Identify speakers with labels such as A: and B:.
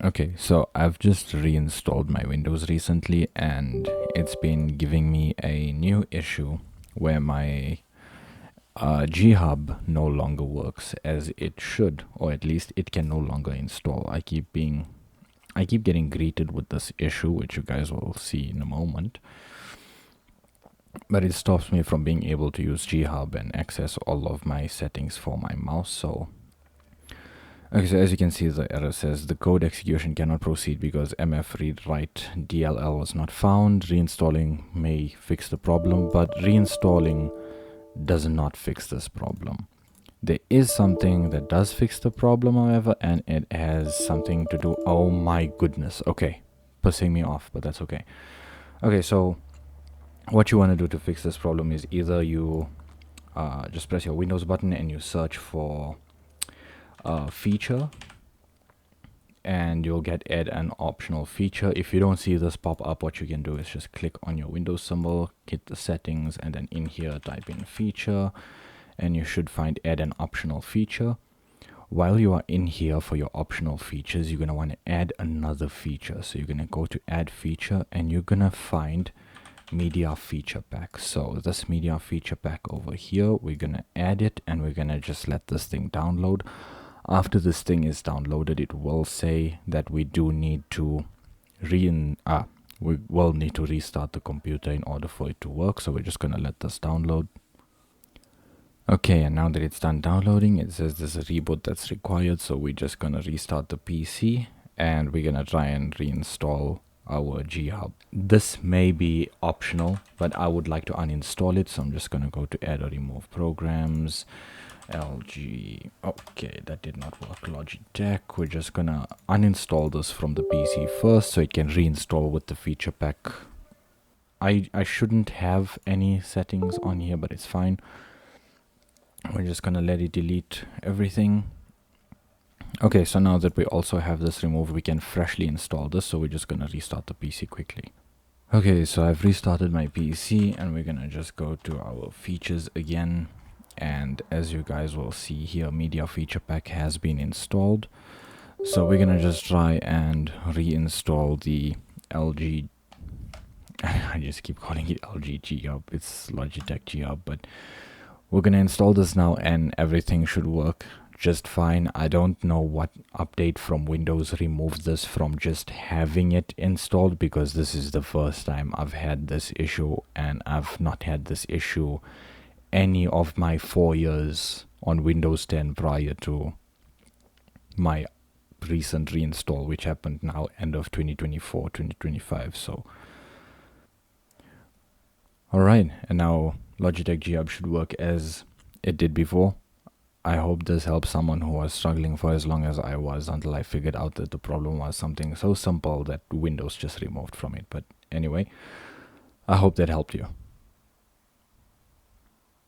A: Okay, so I've just reinstalled my Windows recently and it's been giving me a new issue where my ghub no longer works as it should, or at least it can no longer install. I keep getting greeted with this issue, which you guys will see in a moment, but it stops me from being able to use ghub and access all of my settings for my mouse. Okay, so as you can see, the error says the code execution cannot proceed because mfplat.dll was not found. Reinstalling may fix the problem, but reinstalling does not fix this problem. There is something that does fix the problem, however, and it has something to do. Oh my goodness. Okay, pissing me off, but that's okay. Okay, so what you want to do to fix this problem is either you just press your Windows button and you search for feature, and you'll get add an optional feature. If you don't see this pop up, what you can do is just click on your Windows symbol, hit the settings, and then in here type in feature, and you should find add an optional feature. While you are in here for your optional features, you're going to want to add another feature. So you're going to go to add feature and you're going to find media feature pack. So this media feature pack over here, we're going to add it and we're going to just let this thing download. After this thing is downloaded, it will say that we do need to we will need to restart the computer in order for it to work. So we're just going to let this download. Okay, and now that it's done downloading, it says there's a reboot that's required. So we're just going to restart the PC and we're going to try and reinstall our ghub. This may be optional, but I would like to uninstall it. So I'm just going to go to add or remove programs. Okay, that did not work. Logitech. We're just gonna uninstall this from the PC first so it can reinstall with the feature pack. I shouldn't have any settings on here, but it's fine. We're just gonna let it delete everything. Okay, so now that we also have this removed, we can freshly install this. So we're just gonna restart the PC quickly. Okay, so I've restarted my PC and we're gonna just go to our features again. And as you guys will see here, media feature pack has been installed. So we're gonna just try and reinstall the LG. I just keep calling it LG ghub. It's Logitech ghub, but we're gonna install this now and everything should work just fine. I don't know what update from Windows removed this from just having it installed, because this is the first time I've had this issue, and I've not had this issue any of my 4 years on Windows 10 prior to my recent reinstall, which happened now end of 2024 2025. So alright, and now Logitech ghub should work as it did before. I hope this helps someone who was struggling for as long as I was, until I figured out that the problem was something so simple that Windows just removed from it. But anyway, I hope that helped you.